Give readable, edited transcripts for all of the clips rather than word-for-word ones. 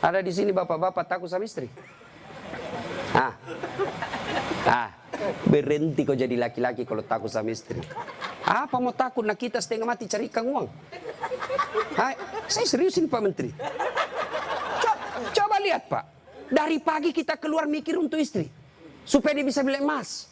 Ada di sini bapak-bapak takut sama istri? Berhenti kau jadi laki-laki kalau takut sama istri. Apa mau takut? Nah kita setengah mati cari ikan uang. Saya serius ini Pak Menteri. Coba lihat Pak. Dari pagi kita keluar mikir untuk istri. Supaya dia bisa beli emas.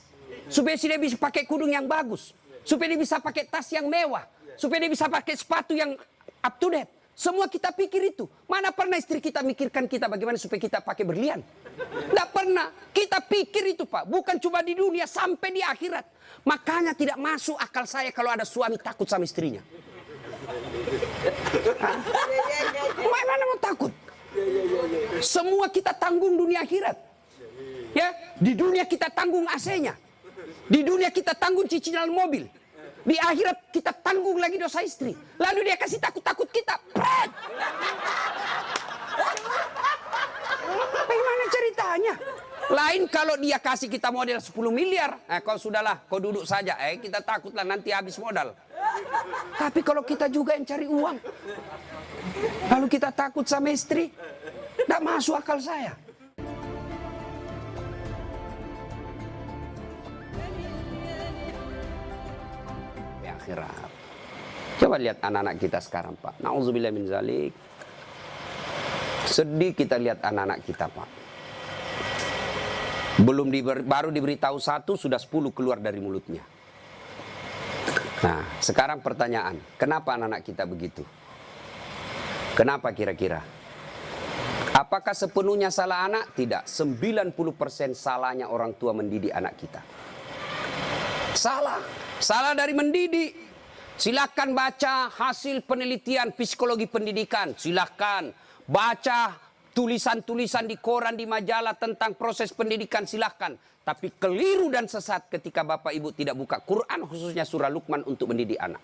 Supaya dia bisa pakai kudung yang bagus. Supaya dia bisa pakai tas yang mewah. Supaya dia bisa pakai sepatu yang up to date. Semua kita pikir itu. Mana pernah istri kita mikirkan kita bagaimana supaya kita pakai berlian? Tidak pernah. Kita pikir itu Pak. Bukan cuma di dunia, sampai di akhirat. Makanya tidak masuk akal saya kalau ada suami takut sama istrinya. Mana mau takut? Semua kita tanggung dunia akhirat. Ya, di dunia kita tanggung AC-nya. Di dunia kita tanggung cicilan mobil. Di akhirat kita tanggung lagi dosa istri. Lalu dia kasih takut-takut kita. Pret! Bagaimana ceritanya? Lain kalau dia kasih kita modal 10 miliar. Kau sudahlah, kau duduk saja. Kita takutlah nanti habis modal. Tapi kalau kita juga yang cari uang. Lalu kita takut sama istri. Tidak masuk akal saya. Akhirat. Coba lihat anak-anak kita sekarang Pak. Nauzubillah min zalik. Sedih kita lihat anak-anak kita Pak. Baru diberitahu satu, sudah 10 keluar dari mulutnya. Nah, sekarang pertanyaan. Kenapa anak-anak kita begitu? Kenapa kira-kira? Apakah sepenuhnya salah anak? Tidak. 90% salahnya orang tua mendidik anak kita. Salah dari mendidik. Silakan baca hasil penelitian psikologi pendidikan. Silakan baca tulisan-tulisan di koran, di majalah tentang proses pendidikan. Silakan. Tapi keliru dan sesat ketika Bapak Ibu tidak buka Quran, khususnya surah Luqman untuk mendidik anak.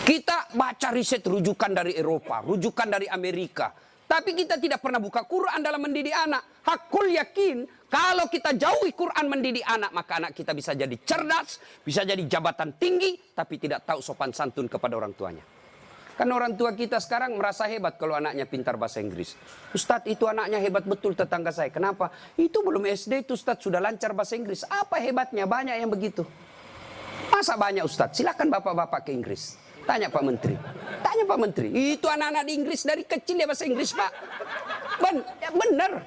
Kita baca riset rujukan dari Eropa, rujukan dari Amerika. Tapi kita tidak pernah buka Quran dalam mendidik anak. Hakul yakin, kalau kita jauhi Quran mendidik anak, maka anak kita bisa jadi cerdas, bisa jadi jabatan tinggi, tapi tidak tahu sopan santun kepada orang tuanya. Kan orang tua kita sekarang merasa hebat kalau anaknya pintar bahasa Inggris. Ustadz, itu anaknya hebat betul tetangga saya. Kenapa? Itu belum SD itu Ustadz sudah lancar bahasa Inggris. Apa hebatnya? Banyak yang begitu. Masa banyak Ustadz? Silakan bapak-bapak ke Inggris. Tanya Pak Menteri. Tanya Pak Menteri. Itu anak-anak di Inggris dari kecil dia bahasa Inggris Pak. Bener.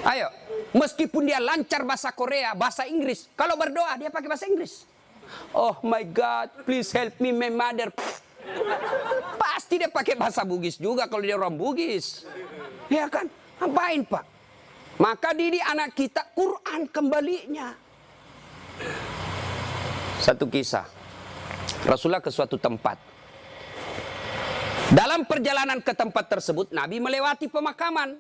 Ayo. Meskipun dia lancar bahasa Korea, bahasa Inggris. Kalau berdoa dia pakai bahasa Inggris. Oh my God, please help me my mother. Pasti dia pakai bahasa Bugis juga kalau dia orang Bugis. Ya kan? Ngapain Pak? Maka didik anak kita Quran kembalinya. Satu kisah. Rasulullah ke suatu tempat. Dalam perjalanan ke tempat tersebut, Nabi melewati pemakaman.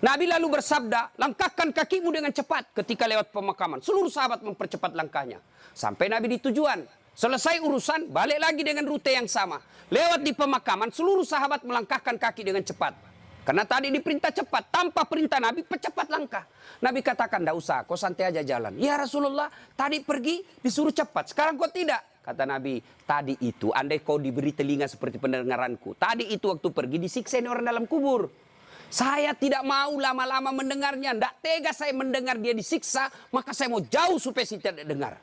Nabi lalu bersabda, langkahkan kakimu dengan cepat ketika lewat pemakaman. Seluruh sahabat mempercepat langkahnya. Sampai Nabi di tujuan. Selesai urusan, balik lagi dengan rute yang sama. Lewat di pemakaman, seluruh sahabat melangkahkan kaki dengan cepat. Karena tadi diperintah cepat, tanpa perintah Nabi, percepat langkah. Nabi katakan, tidak usah, kau santai aja jalan. Ya Rasulullah, tadi pergi disuruh cepat, sekarang kau tidak. Kata Nabi, tadi itu andai kau diberi telinga seperti pendengaranku. Tadi itu waktu pergi disiksa orang dalam kubur. Saya tidak mau lama-lama mendengarnya. Tidak tega saya mendengar dia disiksa, maka saya mau jauh supaya saya tidak dengar.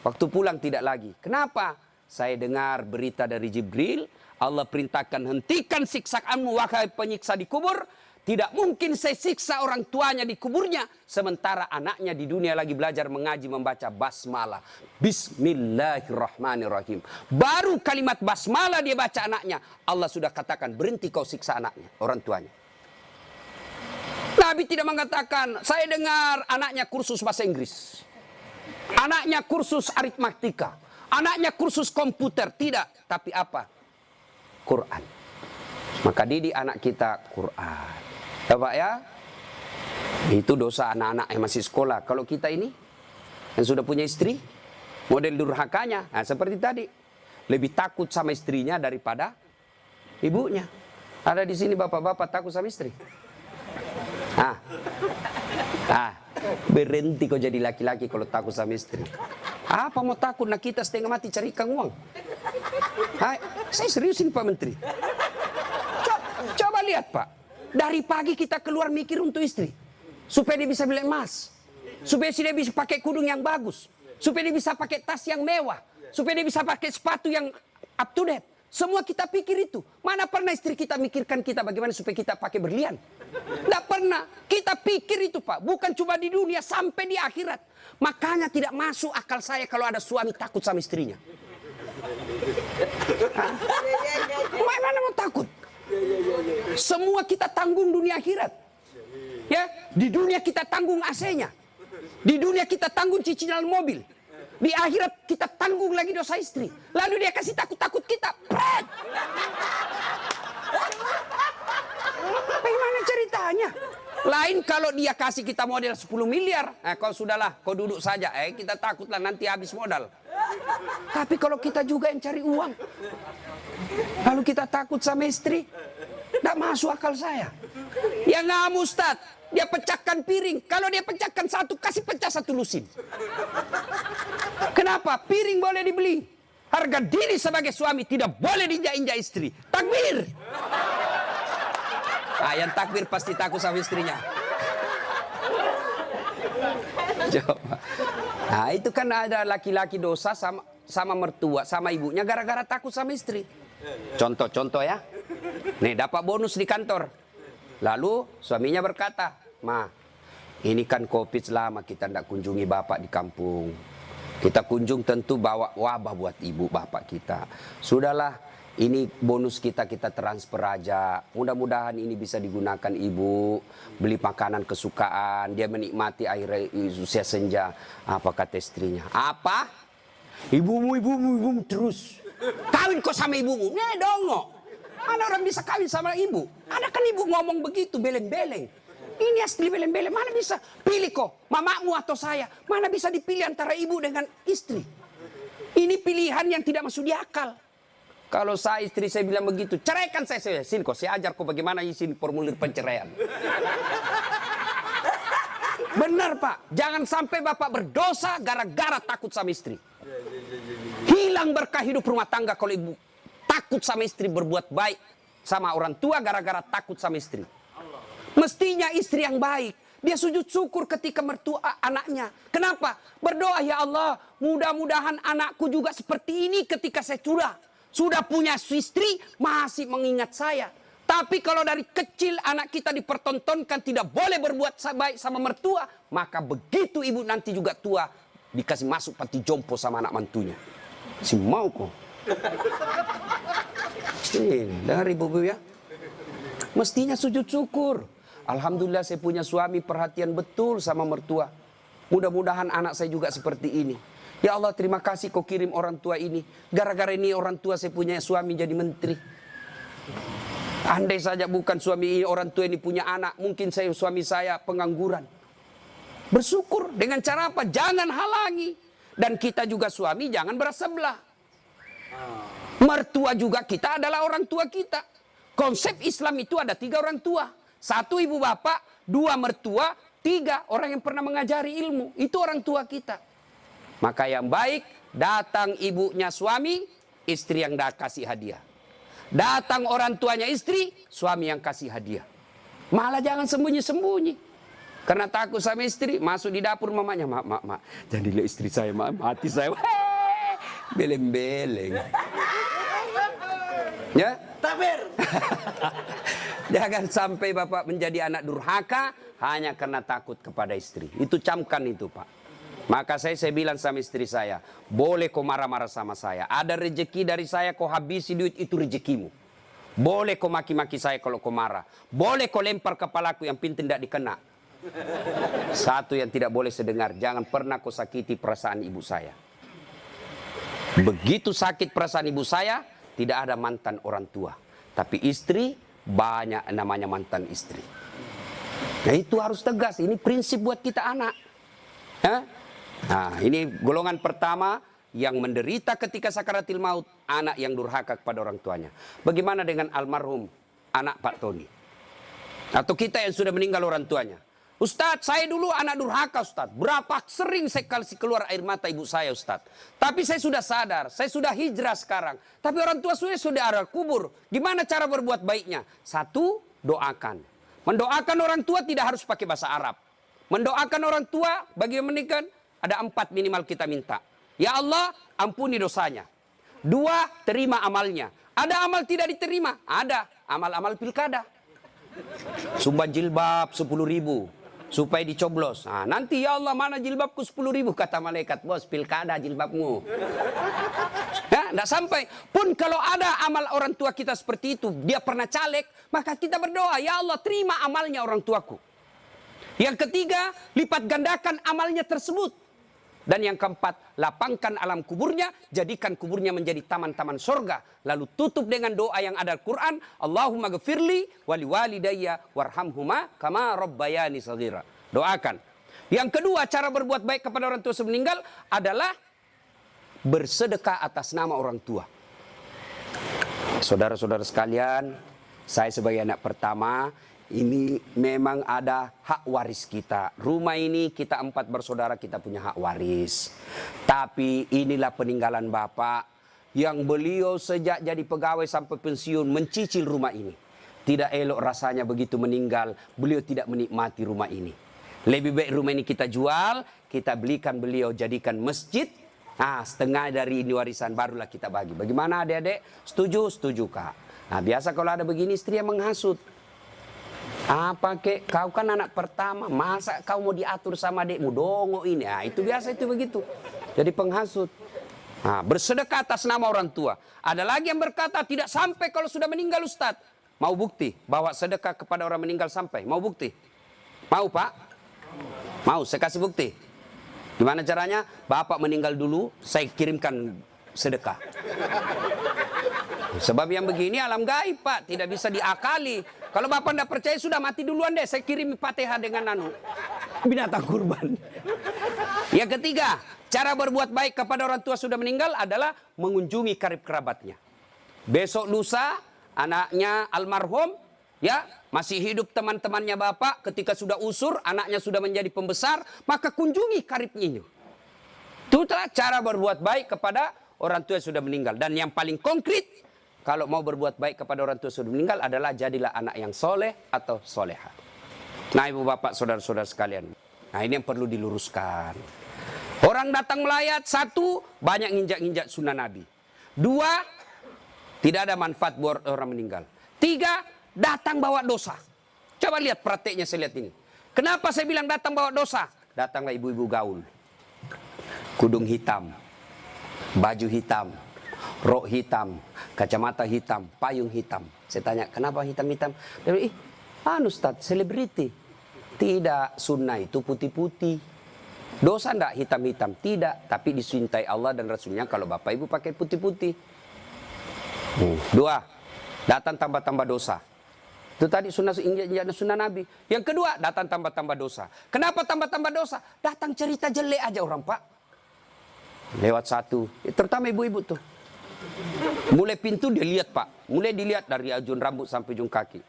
Waktu pulang tidak lagi. Kenapa? Saya dengar berita dari Jibril. Allah perintahkan hentikan siksaanmu wahai penyiksa di kubur. Tidak mungkin saya siksa orang tuanya di kuburnya. Sementara anaknya di dunia lagi belajar mengaji membaca basmalah. Bismillahirrahmanirrahim. Baru kalimat basmalah dia baca anaknya. Allah sudah katakan berhenti kau siksa anaknya, orang tuanya. Nabi tidak mengatakan saya dengar anaknya kursus bahasa Inggris. Anaknya kursus aritmatika. Anaknya kursus komputer. Tidak. Tapi apa? Quran. Maka didik anak kita Quran. Ya Pak ya, itu dosa anak-anak yang masih sekolah. Kalau kita ini yang sudah punya istri, model durhakanya, nah seperti tadi, lebih takut sama istrinya daripada ibunya. Ada di sini bapak-bapak takut sama istri. Berhenti kau jadi laki-laki kalau takut sama istri. Apa mau takut? Nah kita setengah mati cari ikan uang. Saya serius ini Pak Menteri. lihat Pak, dari pagi kita keluar mikir untuk istri. Supaya dia bisa beli emas. Supaya dia bisa pakai kudung yang bagus. Supaya dia bisa pakai tas yang mewah. Supaya dia bisa pakai sepatu yang up to date. Semua kita pikir itu. Mana pernah istri kita mikirkan kita bagaimana supaya kita pakai berlian? Tidak pernah. Kita pikir itu Pak. Bukan cuma di dunia, sampai di akhirat. Makanya tidak masuk akal saya kalau ada suami takut sama istrinya. Mana mau takut? Semua kita tanggung dunia akhirat. Ya, di dunia kita tanggung AC-nya. Di dunia kita tanggung cicilan mobil. Di akhirat kita tanggung lagi dosa istri. Lalu dia kasih takut-takut kita. Pret! Bagaimana ceritanya? Lain kalau dia kasih kita modal 10 miliar. Kau sudahlah, kau duduk saja. Kita takutlah nanti habis modal. Tapi kalau kita juga yang cari uang. Lalu kita takut sama istri. Tidak masuk akal saya. Ya nggak Ustaz. Dia pecahkan piring. Kalau dia pecahkan satu, kasih pecah satu lusin. Kenapa? Piring boleh dibeli. Harga diri sebagai suami tidak boleh diinjak-injak istri. Takbir. Yang takbir pasti takut sama istrinya. Coba. Itu kan ada laki-laki dosa sama mertua, sama ibunya gara-gara takut sama istri. Contoh ya. Nih dapat bonus di kantor. Lalu suaminya berkata, "Ma, ini kan COVID lama kita tidak kunjungi bapak di kampung. Kita kunjung tentu bawa wabah buat ibu bapak kita. Sudahlah, ini bonus kita transfer aja. Mudah-mudahan ini bisa digunakan ibu. Beli makanan kesukaan. Dia menikmati air usia senja." Apa kata istrinya? "Apa? Ibumu terus. Kawin kok sama ibumu?" Nih dongo. Mana orang bisa kawin sama ibu? Ada kan ibu ngomong begitu, beleng-beleng. Ini asli beleng-beleng. Mana bisa pilih kok, mamamu atau saya? Mana bisa dipilih antara ibu dengan istri? Ini pilihan yang tidak masuk di akal. Kalau saya istri saya bilang begitu, ceraikan saya. Sini kok, saya ajar kok bagaimana isi formulir penceraian. Benar Pak, jangan sampai bapak berdosa gara-gara takut sama istri. Hilang berkah hidup rumah tangga kalau ibu takut sama istri berbuat baik sama orang tua gara-gara takut sama istri. Mestinya istri yang baik. Dia sujud syukur ketika mertua anaknya. Kenapa? Berdoa, "Ya Allah, mudah-mudahan anakku juga seperti ini ketika saya sudah punya istri, masih mengingat saya." Tapi kalau dari kecil anak kita dipertontonkan tidak boleh berbuat baik sama mertua, maka begitu ibu nanti juga tua, dikasih masuk panti jompo sama anak mantunya. Si mau kok. Dari ibu ya. Mestinya sujud syukur. Alhamdulillah saya punya suami perhatian betul sama mertua. Mudah-mudahan anak saya juga seperti ini. Ya Allah, terima kasih kau kirim orang tua ini. Gara-gara ini orang tua saya punya suami jadi menteri. Andai saja bukan suami ini, orang tua ini punya anak, mungkin suami saya pengangguran. Bersyukur dengan cara apa? Jangan halangi. Dan kita juga suami jangan bersebelah. Mertua juga kita adalah orang tua kita. Konsep Islam itu ada 3 orang tua. 1 ibu bapak, 2 mertua, 3 orang yang pernah mengajari ilmu. Itu orang tua kita. Maka yang baik, datang ibunya suami, istri yang kasih hadiah. Datang orang tuanya istri, suami yang kasih hadiah. Malah jangan sembunyi-sembunyi. Karena takut sama istri, masuk di dapur mamanya. Mak. Jangan dilihat istri saya, mati saya. Beleng-beleng. Ya? Takbir. Jangan sampai bapak menjadi anak durhaka hanya karena takut kepada istri. Itu camkan itu Pak. Maka saya bilang sama istri saya, boleh kau marah-marah sama saya. Ada rezeki dari saya, kau habisi duit, itu rezekimu. Boleh kau maki-maki saya kalau kau marah. Boleh kau lempar kepalaku, yang penting tidak dikena. Satu yang tidak boleh sedengar, jangan pernah kau sakiti perasaan ibu saya. Begitu sakit perasaan ibu saya, tidak ada mantan orang tua. Tapi istri, banyak namanya mantan istri. Nah itu harus tegas, ini prinsip buat kita anak. Nah ini golongan pertama yang menderita ketika sakaratil maut, anak yang durhaka kepada orang tuanya. Bagaimana dengan almarhum anak Pak Tony? Atau kita yang sudah meninggal orang tuanya? Ustadz, saya dulu anak durhaka Ustadz. Berapa sering saya kasih keluar air mata ibu saya Ustadz. Tapi saya sudah sadar, saya sudah hijrah sekarang. Tapi orang tua sudah ada kubur. Gimana cara berbuat baiknya? 1, doakan. Mendoakan orang tua tidak harus pakai bahasa Arab. Mendoakan orang tua bagi yang menikah ada 4 minimal kita minta. Ya Allah, ampuni dosanya. 2, terima amalnya. Ada amal tidak diterima? Ada. Amal-amal pilkada. Sumbang jilbab 10.000 supaya dicoblos. Nah, nanti ya Allah mana jilbabku 10.000 kata malaikat. Bos, pilkada jilbabmu. Ya, tidak sampai. Pun kalau ada amal orang tua kita seperti itu, dia pernah caleg, maka kita berdoa, ya Allah terima amalnya orang tuaku. Yang ketiga, lipat gandakan amalnya tersebut. Dan yang keempat, lapangkan alam kuburnya, jadikan kuburnya menjadi taman-taman sorga. Lalu tutup dengan doa yang ada Al-Quran, Allahumma gfirli wali walidayya warhamhuma kama rabbayani saghira. Doakan. Yang kedua, cara berbuat baik kepada orang tua sebelum meninggal adalah bersedekah atas nama orang tua. Saudara-saudara sekalian, saya sebagai anak pertama, ini memang ada hak waris kita. Rumah ini kita 4 bersaudara, kita punya hak waris. Tapi inilah peninggalan Bapak yang beliau sejak jadi pegawai sampai pensiun mencicil rumah ini. Tidak elok rasanya begitu meninggal, beliau tidak menikmati rumah ini. Lebih baik rumah ini kita jual, kita belikan beliau jadikan masjid. Nah, setengah dari ini warisan barulah kita bagi. Bagaimana adik-adik? Setuju? Setuju, Kak. Nah, biasa kalau ada begini istri yang menghasut. Apa kek, kau kan anak pertama, masa kau mau diatur sama adikmu, dongo ini. Nah, itu biasa itu begitu. Jadi penghasut. Nah, bersedekah atas nama orang tua. Ada lagi yang berkata tidak sampai kalau sudah meninggal Ustaz. Mau bukti bawa sedekah kepada orang meninggal sampai? Mau bukti? Mau Pak? Mau, saya kasih bukti. Gimana caranya? Bapak meninggal dulu, saya kirimkan sedekah. Sebab yang begini alam gaib Pak, tidak bisa diakali. Kalau Bapak tidak percaya sudah mati duluan deh, saya kirim Fatihah dengan binatang kurban. Yang ketiga, cara berbuat baik kepada orang tua sudah meninggal adalah mengunjungi karib kerabatnya. Besok lusa, anaknya almarhum, ya masih hidup teman-temannya Bapak, ketika sudah usur, anaknya sudah menjadi pembesar, maka kunjungi karibnya. Itulah cara berbuat baik kepada orang tua yang sudah meninggal. Dan yang paling konkret, kalau mau berbuat baik kepada orang tua sudah meninggal adalah jadilah anak yang soleh atau soleha. Nah ibu bapak saudara-saudara sekalian. Nah ini yang perlu diluruskan. Orang datang melayat, 1, banyak nginjak-nginjak sunnah Nabi. 2, tidak ada manfaat buat orang meninggal. 3, datang bawa dosa. Coba lihat prakteknya saya lihat ini. Kenapa saya bilang datang bawa dosa? Datanglah ibu-ibu gaul. Kudung hitam, baju hitam, rok hitam, kacamata hitam, payung hitam. Saya tanya, kenapa hitam-hitam? Dia bilang, Ustaz, selebriti. Tidak, sunnah itu putih-putih. Dosa enggak hitam-hitam? Tidak, tapi dicintai Allah dan Rasulnya kalau bapak ibu pakai putih-putih. 2, datang tambah-tambah dosa. Itu tadi sunnah Nabi. Yang kedua, datang tambah-tambah dosa. Kenapa tambah-tambah dosa? Datang cerita jelek aja orang Pak. Lewat 1, terutama ibu-ibu tuh. Mulai pintu dia lihat Pak, mulai dilihat dari ujung rambut sampai ujung kaki.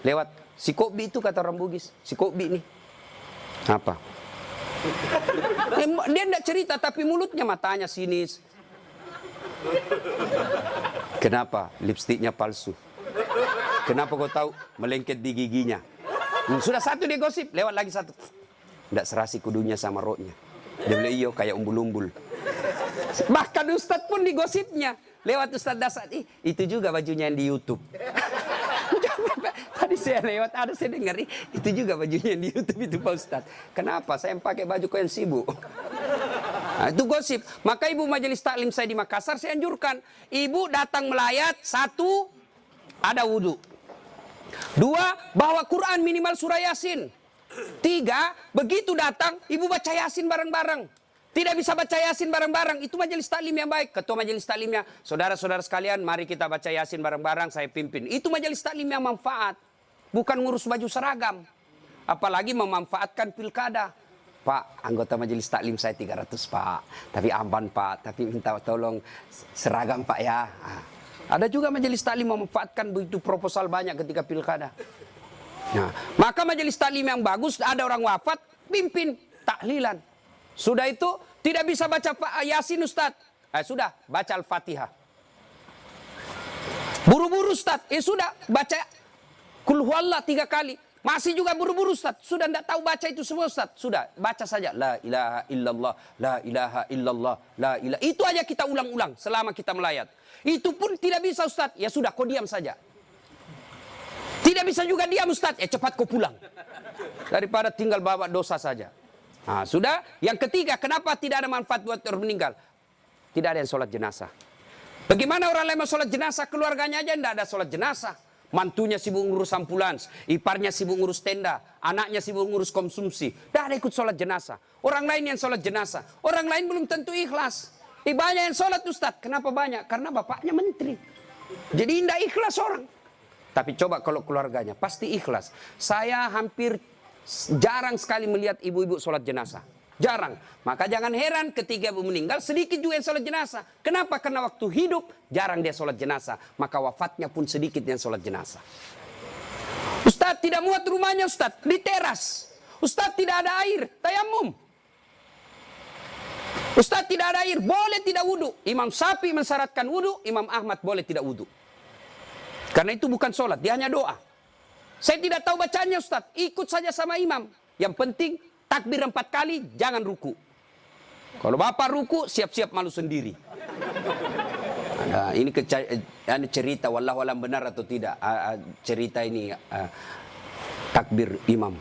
Lewat si Kobi itu kata orang Bugis, si Kobi nih. Apa? Dia tidak cerita tapi mulutnya matanya sinis. Kenapa? Lipstiknya palsu. Kenapa kau tahu? Melengket di giginya. Sudah 1 dia gosip, lewat lagi 1. Tidak serasi kudunya sama roknya. Dia bilang iyo kayak umbul-umbul. Bahkan Ustadz pun digosipnya. Lewat Ustadz Dasar, itu juga bajunya yang di YouTube. Tadi saya lewat, ada saya dengar, itu juga bajunya yang di YouTube itu Pak Ustadz. Kenapa? Saya pakai baju kau yang sibuk. Nah, itu gosip. Maka ibu majelis taklim saya di Makassar, saya anjurkan. Ibu datang melayat, 1, ada wudhu. 2, bawa Quran minimal surah Yasin. 3, begitu datang, ibu baca Yasin bareng-bareng. Tidak bisa baca Yasin bareng-bareng, itu majelis taklim yang baik. Ketua majelis taklimnya, saudara-saudara sekalian, mari kita baca Yasin bareng-bareng, saya pimpin. Itu majelis taklim yang manfaat. Bukan ngurus baju seragam. Apalagi memanfaatkan pilkada. Pak, anggota majelis taklim saya 300 Pak. Tapi amban Pak, tapi minta tolong seragam Pak ya. Ada juga majelis taklim memanfaatkan begitu proposal banyak ketika pilkada. Nah, maka majelis taklim yang bagus, ada orang wafat, pimpin tahlilan. Sudah itu tidak bisa baca Yasin Ustaz. Sudah baca Al-Fatihah. Buru-buru Ustaz. Sudah baca Kul huwallah 3 kali. Masih juga buru-buru Ustaz. Sudah tidak tahu baca itu semua Ustaz. Sudah, baca saja. La ilaha illallah, la ilaha illallah, la ilaha. Itu aja kita ulang-ulang selama kita melayat. Itu pun tidak bisa Ustaz. Ya sudah, kau diam saja. Tidak bisa juga diam Ustaz. Ya cepat kau pulang. Daripada tinggal bawa dosa saja. Nah, sudah. Yang ketiga, kenapa tidak ada manfaat buat orang meninggal? Tidak ada yang sholat jenazah. Bagaimana orang lain mau sholat jenazah? Keluarganya aja tidak ada sholat jenazah. Mantunya sibuk ngurus ambulans, iparnya sibuk ngurus tenda, anaknya sibuk ngurus konsumsi. Tidak ada ikut sholat jenazah. Orang lain yang sholat jenazah. Orang lain belum tentu ikhlas. Banyak yang sholat Ustaz. Kenapa banyak? Karena bapaknya menteri. Jadi tidak ikhlas orang. Tapi coba kalau keluarganya, pasti ikhlas. Saya hampir jarang sekali melihat ibu-ibu sholat jenazah. Jarang. Maka jangan heran ketika ibu meninggal, sedikit juga yang sholat jenazah. Kenapa? Karena waktu hidup, jarang dia sholat jenazah. Maka wafatnya pun sedikit yang sholat jenazah. Ustaz tidak muat rumahnya Ustaz, di teras. Ustaz tidak ada air, tayamum. Ustaz tidak ada air, boleh tidak wudu. Imam Syafi'i mensyaratkan wudu, Imam Ahmad boleh tidak wudu. Karena itu bukan sholat, dia hanya doa. Saya tidak tahu bacanya Ustaz, ikut saja sama imam. Yang penting takbir 4 kali, jangan ruku. Kalau bapak ruku, siap-siap malu sendiri. Nah, ini cerita, wallahu alam benar atau tidak. Cerita ini takbir imam.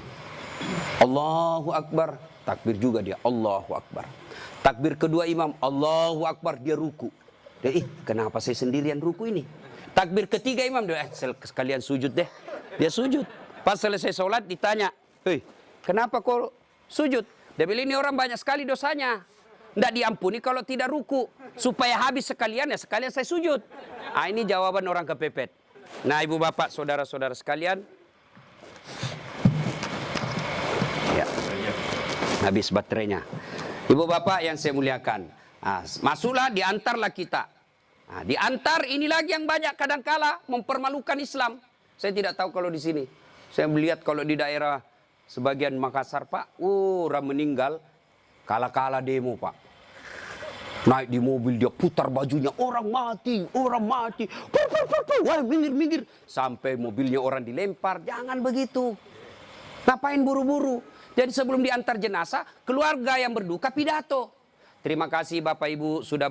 Allahu Akbar, takbir juga dia. Allahu Akbar. Takbir kedua imam, Allahu Akbar, dia ruku. Dia, kenapa saya sendirian ruku ini? Takbir ketiga imam, dia sekalian sujud deh. Dia sujud. Pas selesai sholat ditanya, hei, kenapa kau sujud? Dia bilang ini orang banyak sekali dosanya. Tidak diampuni kalau tidak ruku. Supaya habis sekalian, ya sekalian saya sujud. Ini jawaban orang kepepet. Nah ibu bapak, saudara-saudara sekalian. Ya, habis baterainya. Ibu bapak yang saya muliakan. Masuklah, diantarlah kita. Diantar ini lagi yang banyak kadangkala mempermalukan Islam. Saya tidak tahu kalau di sini. Saya melihat kalau di daerah sebagian Makassar Pak, orang meninggal, kala-kala demo Pak. Naik di mobil dia putar bajunya, orang mati, wah minggir. Sampai mobilnya orang dilempar, jangan begitu. Ngapain buru-buru? Jadi sebelum diantar jenazah, keluarga yang berduka pidato. Terima kasih Bapak Ibu sudah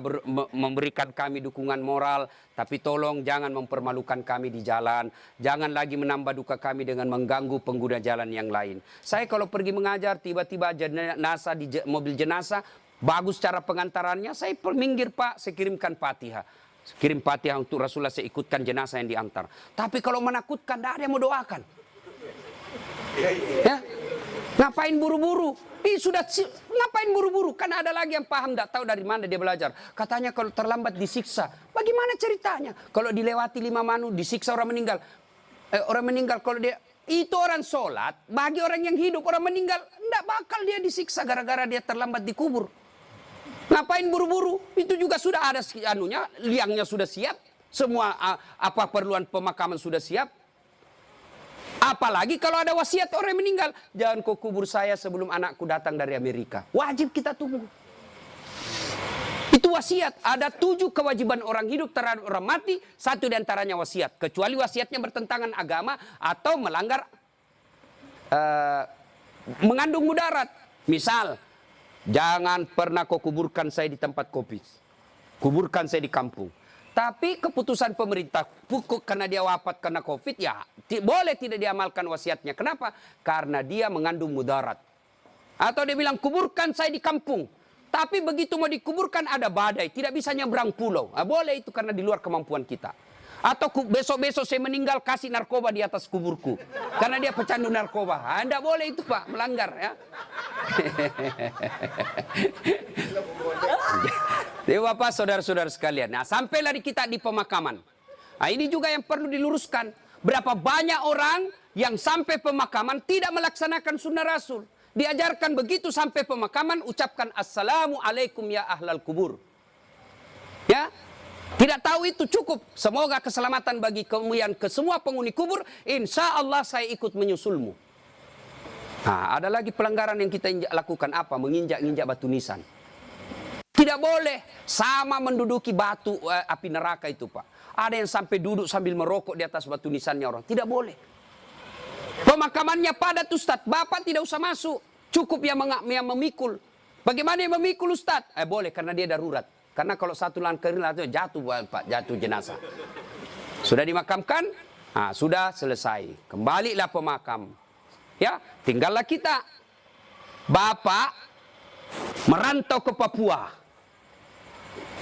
memberikan kami dukungan moral. Tapi tolong jangan mempermalukan kami di jalan. Jangan lagi menambah duka kami dengan mengganggu pengguna jalan yang lain. Saya kalau pergi mengajar tiba-tiba jenazah di mobil jenazah. Bagus cara pengantarannya. Saya minggir Pak, saya kirimkan Fatihah. Kirim Fatihah untuk Rasulullah, saya ikutkan jenazah yang diantar. Tapi kalau menakutkan tidak ada yang mau doakan. Ya? Ngapain buru-buru? Ngapain buru-buru? Kan ada lagi yang paham, tidak tahu dari mana dia belajar. Katanya kalau terlambat disiksa. Bagaimana ceritanya? Kalau dilewati 5 manu, disiksa orang meninggal. Orang meninggal kalau dia... Itu orang sholat, bagi orang yang hidup, orang meninggal, tidak bakal dia disiksa gara-gara dia terlambat dikubur. Ngapain buru-buru? Itu juga sudah ada anunya, liangnya sudah siap. Semua apa perluan pemakaman sudah siap. Apalagi kalau ada wasiat orang yang meninggal. Jangan kau kubur saya sebelum anakku datang dari Amerika. Wajib kita tunggu. Itu wasiat. Ada 7 kewajiban orang hidup terhadap orang mati. 1 diantaranya wasiat. Kecuali wasiatnya bertentangan agama atau melanggar mengandung mudarat. Misal, jangan pernah kau kuburkan saya di tempat kopi. Kuburkan saya di kampung. Tapi keputusan pemerintah karena dia wafat karena COVID, ya boleh tidak diamalkan wasiatnya. Kenapa? Karena dia mengandung mudarat. Atau dia bilang kuburkan saya di kampung. Tapi begitu mau dikuburkan ada badai, tidak bisa nyebrang pulau. Boleh itu karena di luar kemampuan kita. Atau besok-besok saya meninggal kasih narkoba di atas kuburku. Karena dia pecandu narkoba. Tidak boleh itu Pak, melanggar ya. Jadi Bapak, saudara-saudara sekalian. Nah, sampailah kita di pemakaman. Nah, ini juga yang perlu diluruskan. Berapa banyak orang yang sampai pemakaman tidak melaksanakan sunnah Rasul. Diajarkan begitu sampai pemakaman, ucapkan Assalamualaikum ya ahlal kubur. Ya, tidak tahu itu cukup. Semoga keselamatan bagi kemuliaan ke semua penghuni kubur. Insya Allah saya ikut menyusulmu. Nah, ada lagi pelanggaran yang kita lakukan apa? Menginjak-injak batu nisan. Tidak boleh sama menduduki batu api neraka itu Pak. Ada yang sampai duduk sambil merokok di atas batu nisannya orang. Tidak boleh. Pemakamannya padat Ustadz, bapak tidak usah masuk. Cukup yang memikul. Bagaimana yang memikul Ustadz? Boleh karena dia darurat. Karena kalau satu langkah jatuh Pak, jatuh jenazah. Sudah dimakamkan? Sudah selesai. Kembalilah pemakam. Ya, tinggallah kita. Bapak merantau ke Papua.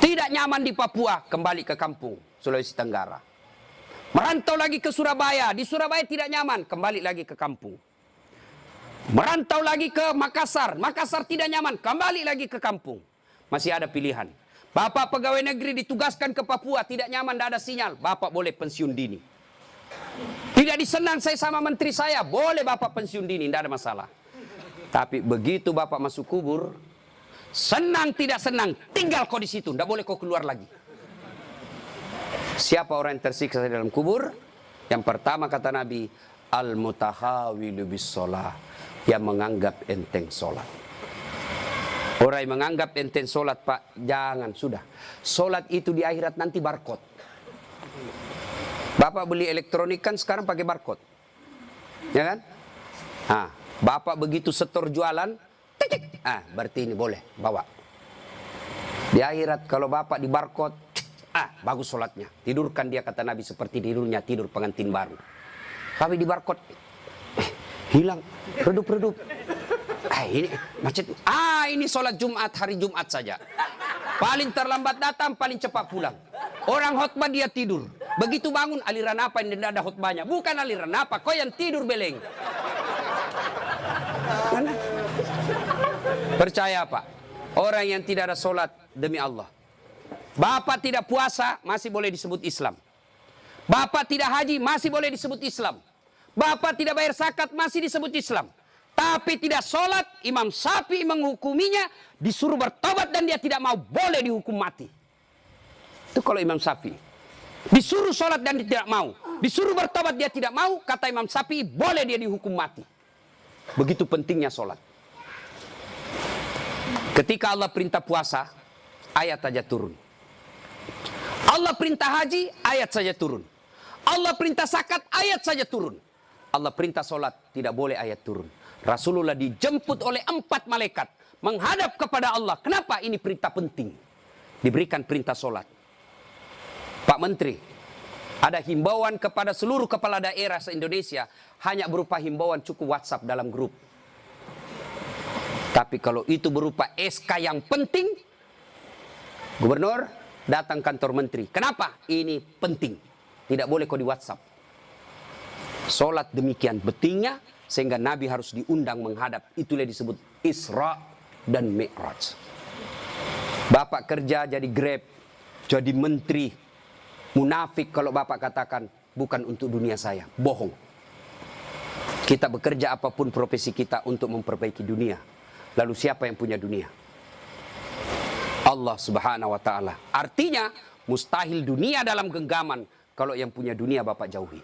Tidak nyaman di Papua, kembali ke kampung, Sulawesi Tenggara. Merantau lagi ke Surabaya, di Surabaya tidak nyaman, kembali lagi ke kampung. Merantau lagi ke Makassar, Makassar tidak nyaman, kembali lagi ke kampung. Masih ada pilihan. Bapak pegawai negeri ditugaskan ke Papua, tidak nyaman, tidak ada sinyal, Bapak boleh pensiun dini. Tidak disenang saya sama menteri saya, boleh Bapak pensiun dini, tidak ada masalah. Tapi begitu Bapak masuk kubur, senang tidak senang, tinggal kau di situ, tidak boleh kau keluar lagi. Siapa orang yang tersiksa di dalam kubur? Yang pertama kata Nabi, al-mutahawilu bis-sholah, yang menganggap enteng sholat. Orang yang menganggap enteng sholat, Pak, jangan, sudah. Sholat itu di akhirat nanti barcode. Bapak beli elektronik kan sekarang pakai barcode, ya kan? Bapak begitu setor jualan, berarti ini boleh bawa. Di akhirat kalau Bapak di barcode, bagus sholatnya. Tidurkan dia kata Nabi seperti tidurnya tidur pengantin baru. Tapi di barcode, hilang, redup-redup. Ini macet. Ini sholat Jumat, hari Jumat saja. Paling terlambat datang, paling cepat pulang. Orang khutbah dia tidur. Begitu bangun, aliran apa yang tidak ada khutbahnya? Bukan aliran apa, kau yang tidur beleng. Mana? Percaya Pak, orang yang tidak ada sholat demi Allah. Bapak tidak puasa, masih boleh disebut Islam. Bapak tidak haji, masih boleh disebut Islam. Bapak tidak bayar zakat, masih disebut Islam. Tapi tidak sholat, Imam Syafi'i menghukuminya, disuruh bertobat dan dia tidak mau, boleh dihukum mati. Itu kalau Imam Syafi'i. Disuruh sholat dan dia tidak mau. Disuruh bertobat dia tidak mau, kata Imam Syafi'i, boleh dia dihukum mati. Begitu pentingnya sholat. Ketika Allah perintah puasa, ayat saja turun. Allah perintah haji, ayat saja turun. Allah perintah zakat, ayat saja turun. Allah perintah sholat, tidak boleh ayat turun. Rasulullah dijemput oleh 4 malaikat menghadap kepada Allah. Kenapa ini perintah penting? Diberikan perintah sholat. Pak Menteri, ada himbauan kepada seluruh kepala daerah se-Indonesia, hanya berupa himbauan cukup WhatsApp dalam grup. Tapi kalau itu berupa SK yang penting, Gubernur datang kantor menteri. Kenapa? Ini penting. Tidak boleh kau di WhatsApp. Sholat demikian pentingnya, sehingga Nabi harus diundang menghadap. Itulah disebut Isra dan Mi'raj. Bapak kerja jadi Grab, jadi menteri. Munafik kalau Bapak katakan, bukan untuk dunia saya. Bohong. Kita bekerja apapun profesi kita untuk memperbaiki dunia. Lalu siapa yang punya dunia? Allah Subhanahu wa ta'ala. Artinya, mustahil dunia dalam genggaman kalau yang punya dunia Bapak jauhi.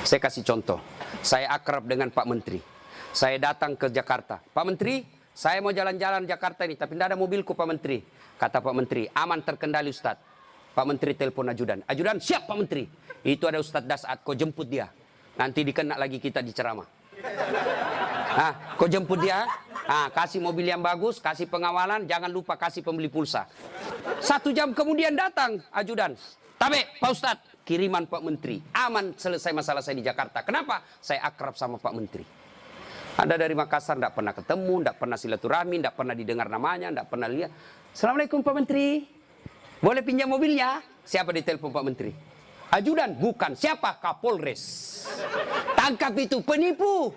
Saya kasih contoh. Saya akrab dengan Pak Menteri. Saya datang ke Jakarta. Pak Menteri, saya mau jalan-jalan Jakarta ini, tapi tidak ada mobilku Pak Menteri. Kata Pak Menteri, aman terkendali Ustadz. Pak Menteri telepon ajudan. Ajudan, siap Pak Menteri. Itu ada Ustadz Dasat, kau jemput dia. Nanti dikena lagi kita di ceramah. Kau jemput dia. Kasih mobil yang bagus, kasih pengawalan, jangan lupa kasih pembeli pulsa. 1 jam kemudian datang ajudan. Tapi Pak Ustadz, kiriman Pak Menteri. Aman, selesai masalah saya di Jakarta. Kenapa? Saya akrab sama Pak Menteri. Anda dari Makassar tidak pernah ketemu, tidak pernah silaturahmi, tidak pernah didengar namanya, tidak pernah lihat. Assalamualaikum Pak Menteri. Boleh pinjam mobilnya? Siapa ditelepon Pak Menteri? Ajudan? Bukan. Siapa? Kapolres. Tangkap itu, penipu.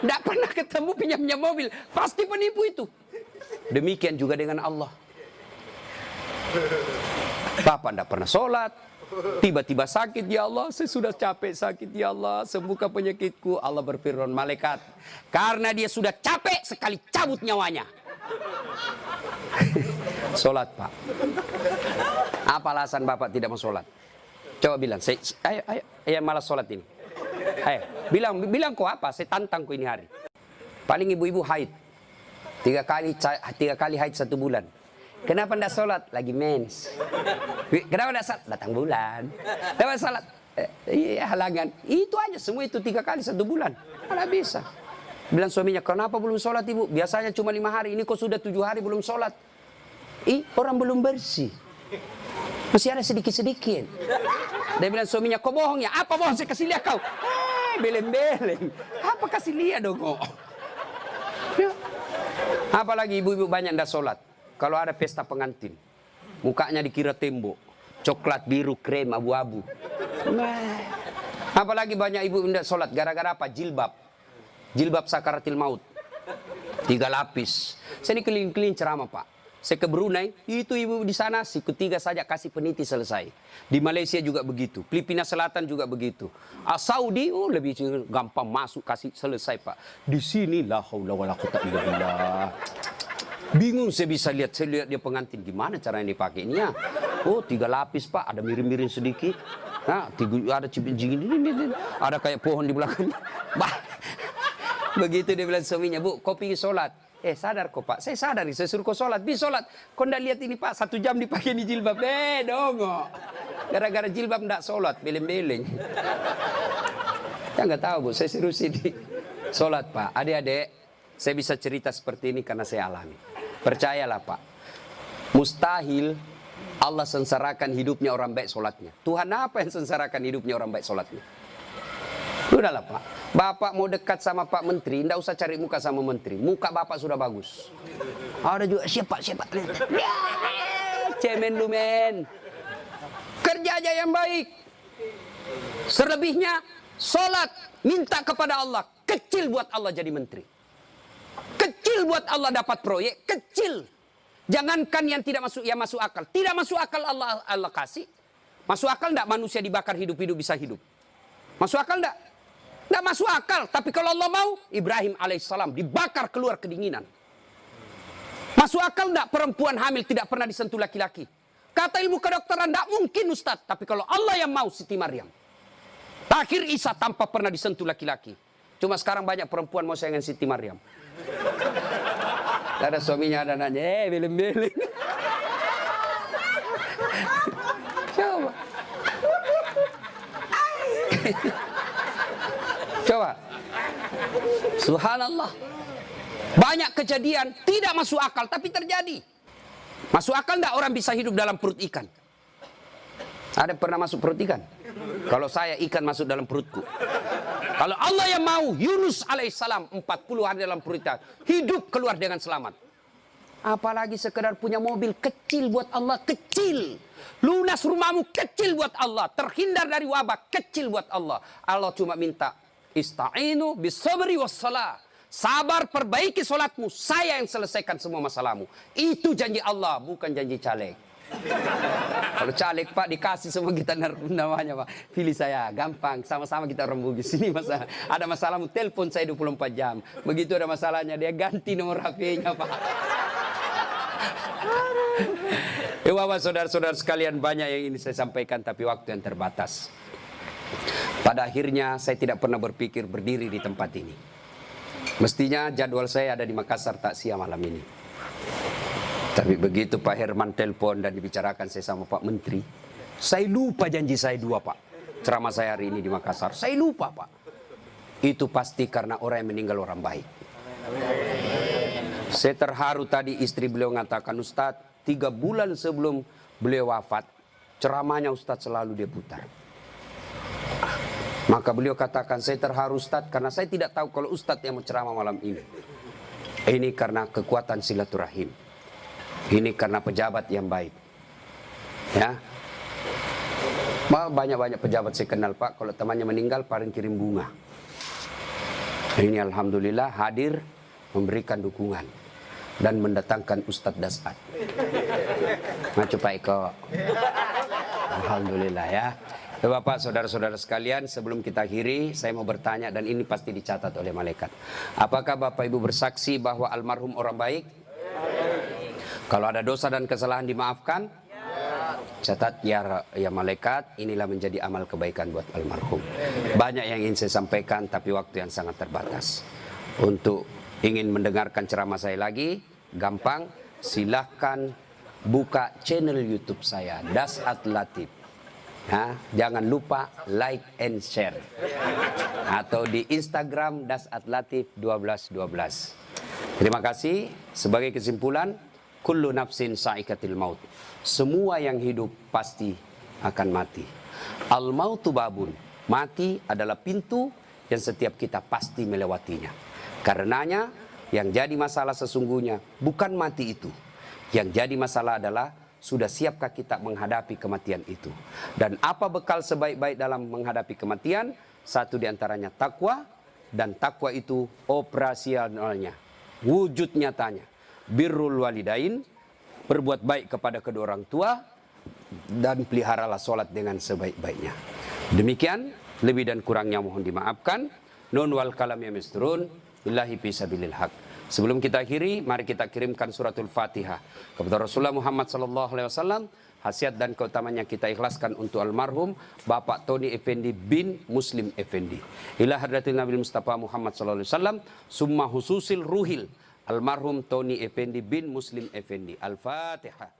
Tidak pernah ketemu pinjam mobil. Pasti penipu itu. Demikian juga dengan Allah. Bapak tidak pernah sholat. Tiba-tiba sakit, ya Allah, saya sudah capek sakit, ya Allah, sembuhkan penyakitku. Allah berfirman, malaikat, karena dia sudah capek sekali cabut nyawanya. Sholat Pak. Apa alasan Bapak tidak mau sholat? Coba bilang, ayo malas sholat ini. Ayo, bilang kok apa? Saya tantang kok ini hari. Paling ibu-ibu haid. 3 kali haid 1 bulan. Kenapa tidak sholat? Lagi mens. Kenapa tidak sholat? Datang bulan. Kenapa sholat? Iya, halangan. Itu aja, semua itu 3 kali 1 bulan. Mana bisa. Bilang suaminya, kenapa belum sholat ibu? Biasanya cuma 5 hari, ini kok sudah 7 hari belum sholat. Orang belum bersih. Masih ada sedikit-sedikit. Dia bilang suaminya, kok bohong ya? Apa bohong? Saya kasih lihat kau. Beleng-beleng. Apa kasih lihat dong kok? Ya. Apalagi ibu-ibu banyak ndak sholat. Kalau ada pesta pengantin, mukanya dikira tembok. Coklat, biru, krem, abu-abu. Nah. Apalagi banyak ibu ndak sholat. Gara-gara apa? Jilbab. Jilbab sakaratil maut. 3 lapis. Saya ini keliling-keliling ceramah Pak. Saya ke Brunei, itu ibu di sana siku 3 saja kasih peniti selesai. Di Malaysia juga begitu, Filipina Selatan juga begitu. Saudi lebih gampang masuk kasih selesai Pak. Di sini la haula wala quwata illa billah. Bingung saya bisa lihat, dia pengantin gimana caranya dipakainya. 3 lapis Pak, ada miring-miring sedikit. Nah, ada cipin-cipin ini, ada kayak pohon di belakang. Begitu dia bilang suaminya, Bu, kau pergi sholat. Sadar kok Pak, saya sadar, saya suruh kau sholat. Bisa sholat, kau ndak lihat ini Pak, 1 jam dipakai di jilbab. Dongo. Gara-gara jilbab ndak sholat, beleng-beleng. Ya nggak tahu Bu, saya suruh sini sholat Pak. Adik-adik, saya bisa cerita seperti ini karena saya alami. Percayalah Pak, mustahil Allah sengsarakan hidupnya orang baik sholatnya. Tuhan apa yang sengsarakan hidupnya orang baik sholatnya? Udahlah Pak, Bapak mau dekat sama Pak Menteri, ndak usah cari muka sama Menteri. Muka Bapak sudah bagus. Ada juga siapa? Cemen lu men. Kerja aja yang baik. Selebihnya sholat, minta kepada Allah. Kecil buat Allah jadi menteri. Kecil buat Allah dapat proyek, kecil. Jangankan yang tidak masuk, yang masuk akal. Tidak masuk akal Allah kasih. Masuk akal ndak manusia dibakar hidup-hidup bisa hidup? Masuk akal ndak? Nggak masuk akal, tapi kalau Allah mau, Ibrahim alaihissalam dibakar keluar kedinginan. Masuk akal nggak perempuan hamil tidak pernah disentuh laki-laki? Kata ilmu kedokteran, nggak mungkin Ustadz, tapi kalau Allah yang mau, Siti Maryam. Akhir Isa tanpa pernah disentuh laki-laki. Cuma sekarang banyak perempuan mau sayangan Siti Maryam. Ada suaminya ada nanya, beleng-beleng. Coba. Coba. Subhanallah. Banyak kejadian tidak masuk akal tapi terjadi. Masuk akal enggak orang bisa hidup dalam perut ikan? Ada pernah masuk perut ikan? Kalau saya ikan masuk dalam perutku. Kalau Allah yang mau, Yunus alaihissalam 40 hari dalam perut ikan, hidup keluar dengan selamat. Apalagi sekedar punya mobil kecil buat Allah, kecil. Lunas rumahmu kecil buat Allah, terhindar dari wabah kecil buat Allah. Allah cuma minta ista'inu bisabri wassalah. Sabar, perbaiki solatmu, saya yang selesaikan semua masalahmu. Itu janji Allah, bukan janji caleg. Kalau caleg Pak dikasih semua kita namanya Pak, pilih saya, gampang, sama-sama kita orang Bugis. Ini masalah, ada masalahmu telepon saya 24 jam. Begitu ada masalahnya dia ganti nomor HP-nya Pak. Bapak saudara-saudara sekalian, banyak yang ini saya sampaikan tapi waktu yang terbatas. Pada akhirnya saya tidak pernah berpikir berdiri di tempat ini. Mestinya jadwal saya ada di Makassar takziah malam ini. Tapi begitu Pak Herman telepon dan dibicarakan saya sama Pak Menteri, saya lupa janji saya 2 Pak. Ceramah saya hari ini di Makassar, saya lupa Pak. Itu pasti karena orang yang meninggal orang baik. Saya terharu tadi istri beliau mengatakan, Ustadz, 3 bulan sebelum beliau wafat, ceramahnya Ustadz selalu dia putar. Maka beliau katakan, saya terharu Ustadz karena saya tidak tahu kalau Ustadz yang mau ceramah malam ini. Ini karena kekuatan silaturahim. Ini karena pejabat yang baik. Ya, banyak-banyak pejabat saya kenal Pak. Kalau temannya meninggal, paling kirim bunga. Ini alhamdulillah hadir memberikan dukungan dan mendatangkan Ustadz Dasat. Macam Pak Eko. Alhamdulillah ya. Bapak, saudara-saudara sekalian, sebelum kita akhiri, saya mau bertanya dan ini pasti dicatat oleh malaikat. Apakah Bapak Ibu bersaksi bahwa almarhum orang baik? Kalau ada dosa dan kesalahan dimaafkan? Catat ya malaikat, inilah menjadi amal kebaikan buat almarhum. Banyak yang ingin saya sampaikan tapi waktu yang sangat terbatas. Untuk ingin mendengarkan ceramah saya lagi, gampang, silahkan buka channel YouTube saya, Dasat Latif. Nah, jangan lupa like and share. Atau di Instagram @latif1212. Terima kasih. Sebagai kesimpulan, kullu nafsin sa'ikatil maut. Semua yang hidup pasti akan mati. Al mautu babun. Mati adalah pintu yang setiap kita pasti melewatinya. Karenanya yang jadi masalah sesungguhnya bukan mati itu. Yang jadi masalah adalah sudah siapkah kita menghadapi kematian itu. Dan apa bekal sebaik-baik dalam menghadapi kematian? Satu diantaranya takwa. Dan takwa itu operasionalnya, wujud nyatanya. Birrul walidain, berbuat baik kepada kedua orang tua. Dan peliharalah sholat dengan sebaik-baiknya. Demikian, lebih dan kurangnya mohon dimaafkan. Nun wal kalam ya misturun. Billahi fisabilil haq. Sebelum kita akhiri, mari kita kirimkan suratul Fatihah kepada Rasulullah Muhammad SAW. Khasiat dan keutamanya kita ikhlaskan untuk almarhum Bapak Tony Effendi bin Muslim Effendi. Ila hadratin Nabi Mustafa Muhammad SAW. Summa hususil ruhil almarhum Tony Effendi bin Muslim Effendi. Al-Fatihah.